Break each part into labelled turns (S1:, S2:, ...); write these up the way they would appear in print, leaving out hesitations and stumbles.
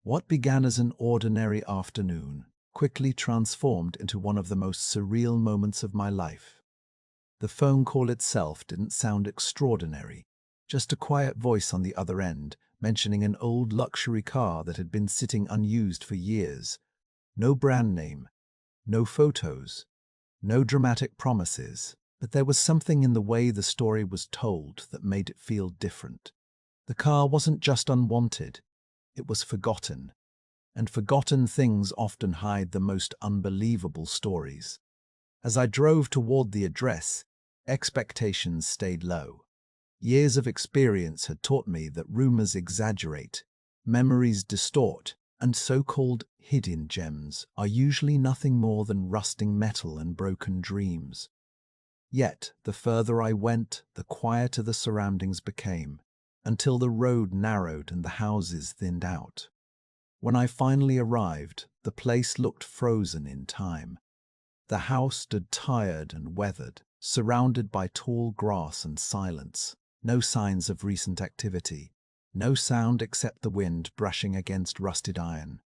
S1: What began as an ordinary afternoon quickly transformed into one of the most surreal moments of my life. The phone call itself didn't sound extraordinary, just a quiet voice on the other end mentioning an old luxury car that had been sitting unused for years. No brand name, no photos, no dramatic promises, but there was something in the way the story was told that made it feel different. The car wasn't just unwanted, it was forgotten, and forgotten things often hide the most unbelievable stories. As I drove toward the address, expectations stayed low. Years of experience had taught me that rumors exaggerate, memories distort, and so-called hidden gems are usually nothing more than rusting metal and broken dreams. Yet, the further I went, the quieter the surroundings became, until the road narrowed and the houses thinned out. When I finally arrived, the place looked frozen in time. The house stood tired and weathered, surrounded by tall grass and silence. No signs of recent activity, no sound except the wind brushing against rusted iron.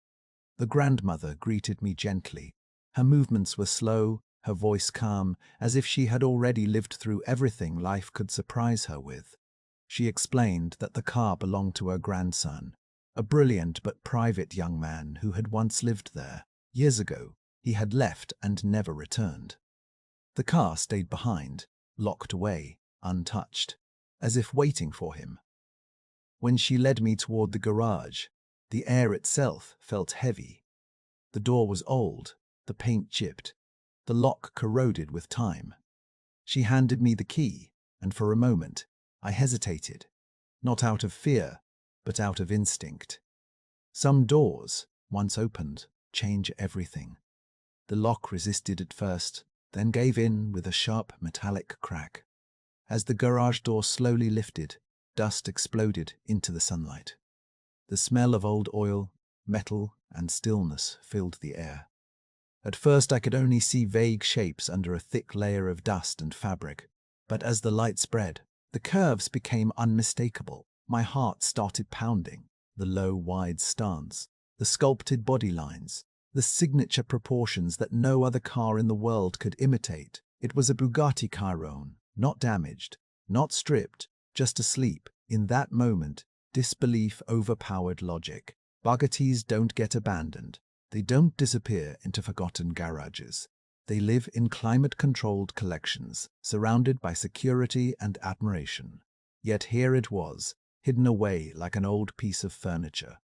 S1: The grandmother greeted me gently. Her movements were slow, her voice calm, as if she had already lived through everything life could surprise her with. She explained that the car belonged to her grandson, a brilliant but private young man who had once lived there. Years ago, he had left and never returned. The car stayed behind, locked away, untouched, as if waiting for him. When she led me toward the garage, the air itself felt heavy. The door was old, the paint chipped, the lock corroded with time. She handed me the key, and for a moment, I hesitated, not out of fear, but out of instinct. Some doors, once opened, change everything. The lock resisted at first, then gave in with a sharp metallic crack. As the garage door slowly lifted, dust exploded into the sunlight. The smell of old oil, metal, and stillness filled the air. At first I could only see vague shapes under a thick layer of dust and fabric, but as the light spread, the curves became unmistakable. My heart started pounding. The low, wide stance, the sculpted body lines, the signature proportions that no other car in the world could imitate. It was a Bugatti Chiron, not damaged, not stripped, just asleep. In that moment, disbelief overpowered logic. Bugattis don't get abandoned. They don't disappear into forgotten garages. They live in climate-controlled collections, surrounded by security and admiration. Yet here it was, hidden away like an old piece of furniture.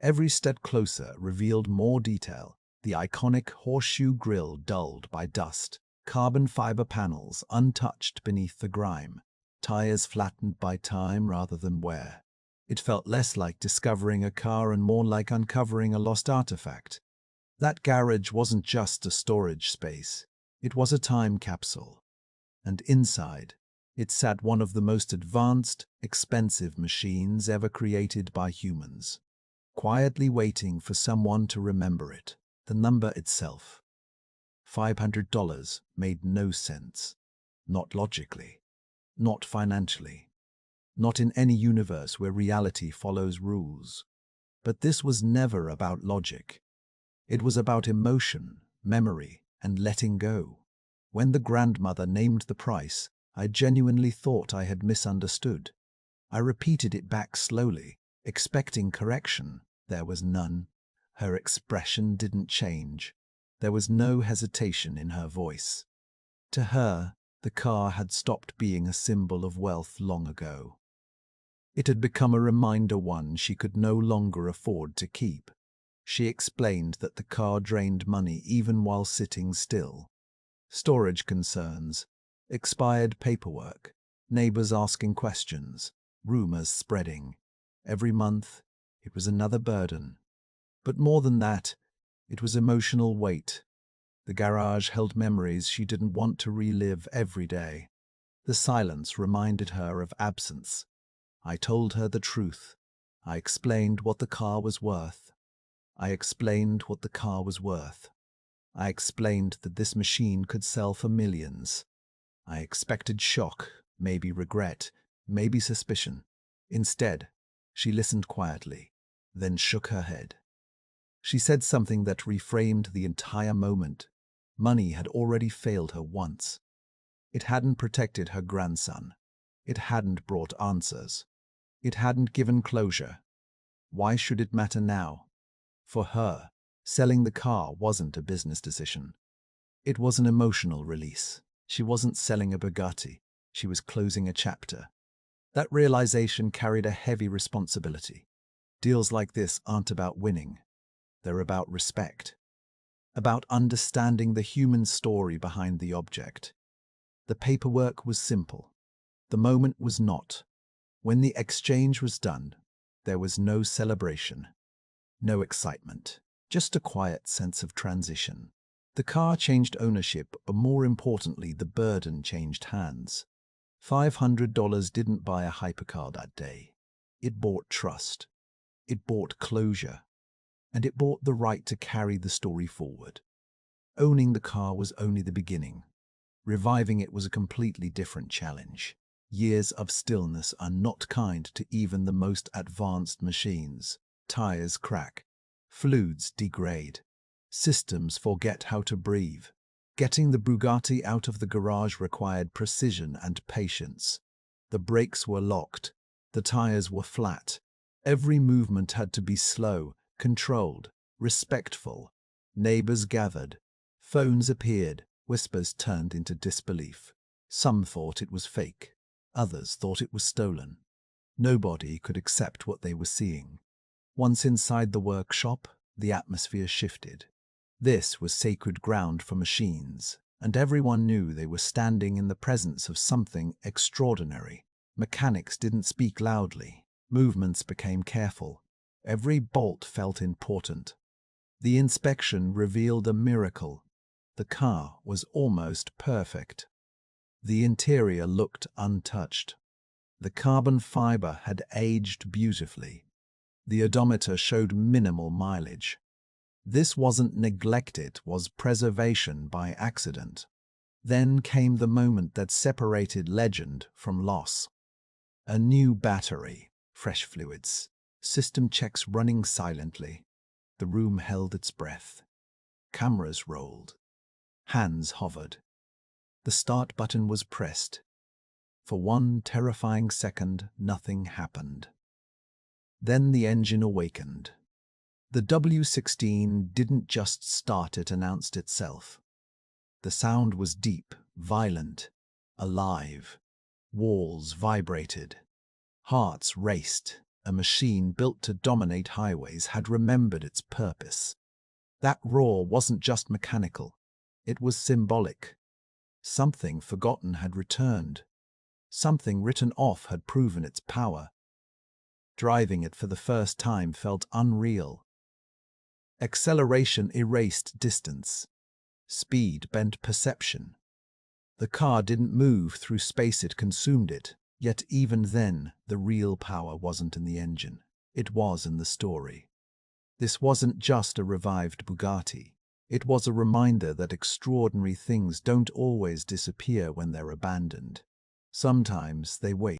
S1: Every step closer revealed more detail, the iconic horseshoe grille dulled by dust, carbon fiber panels untouched beneath the grime, tires flattened by time rather than wear. It felt less like discovering a car and more like uncovering a lost artifact. That garage wasn't just a storage space, it was a time capsule. And inside, it sat one of the most advanced, expensive machines ever created by humans, quietly waiting for someone to remember it. The number itself, $500, made no sense. Not logically, not financially, not in any universe where reality follows rules. But this was never about logic. It was about emotion, memory, and letting go. When the grandmother named the price, I genuinely thought I had misunderstood. I repeated it back slowly, expecting correction. There was none. Her expression didn't change. There was no hesitation in her voice. To her, the car had stopped being a symbol of wealth long ago. It had become a reminder, one she could no longer afford to keep. She explained that the car drained money even while sitting still. Storage concerns, expired paperwork, neighbors asking questions, rumors spreading. Every month, it was another burden. But more than that, it was emotional weight. The garage held memories she didn't want to relive every day. The silence reminded her of absence. I told her the truth. I explained what the car was worth. I explained that this machine could sell for millions. I expected shock, maybe regret, maybe suspicion. Instead, she listened quietly, then shook her head. She said something that reframed the entire moment. Money had already failed her once. It hadn't protected her grandson. It hadn't brought answers. It hadn't given closure. Why should it matter now? For her, selling the car wasn't a business decision. It was an emotional release. She wasn't selling a Bugatti. She was closing a chapter. That realization carried a heavy responsibility. Deals like this aren't about winning. They're about respect. About understanding the human story behind the object. The paperwork was simple. The moment was not. When the exchange was done, there was no celebration, no excitement, just a quiet sense of transition. The car changed ownership, but more importantly, the burden changed hands. $500 didn't buy a hypercar that day. It bought trust. It bought closure. And it bought the right to carry the story forward. Owning the car was only the beginning. Reviving it was a completely different challenge. Years of stillness are not kind to even the most advanced machines. Tires crack. Fluids degrade. Systems forget how to breathe. Getting the Bugatti out of the garage required precision and patience. The brakes were locked. The tires were flat. Every movement had to be slow, controlled, respectful. Neighbors gathered. Phones appeared. Whispers turned into disbelief. Some thought it was fake. Others thought it was stolen. Nobody could accept what they were seeing. Once inside the workshop, the atmosphere shifted. This was sacred ground for machines, and everyone knew they were standing in the presence of something extraordinary. Mechanics didn't speak loudly. Movements became careful. Every bolt felt important. The inspection revealed a miracle. The car was almost perfect. The interior looked untouched. The carbon fiber had aged beautifully. The odometer showed minimal mileage. This wasn't neglect, it was preservation by accident. Then came the moment that separated legend from loss. A new battery, fresh fluids, system checks running silently. The room held its breath. Cameras rolled. Hands hovered. The start button was pressed. For one terrifying second, nothing happened. Then the engine awakened. The W16 didn't just start, it announced itself. The sound was deep, violent, alive. Walls vibrated. Hearts raced. A machine built to dominate highways had remembered its purpose. That roar wasn't just mechanical. It was symbolic. Something forgotten had returned. Something written off had proven its power. Driving it for the first time felt unreal. Acceleration erased distance. Speed bent perception. The car didn't move through space, it consumed it. Yet even then, the real power wasn't in the engine. It was in the story. This wasn't just a revived Bugatti. It was a reminder that extraordinary things don't always disappear when they're abandoned. Sometimes they wait.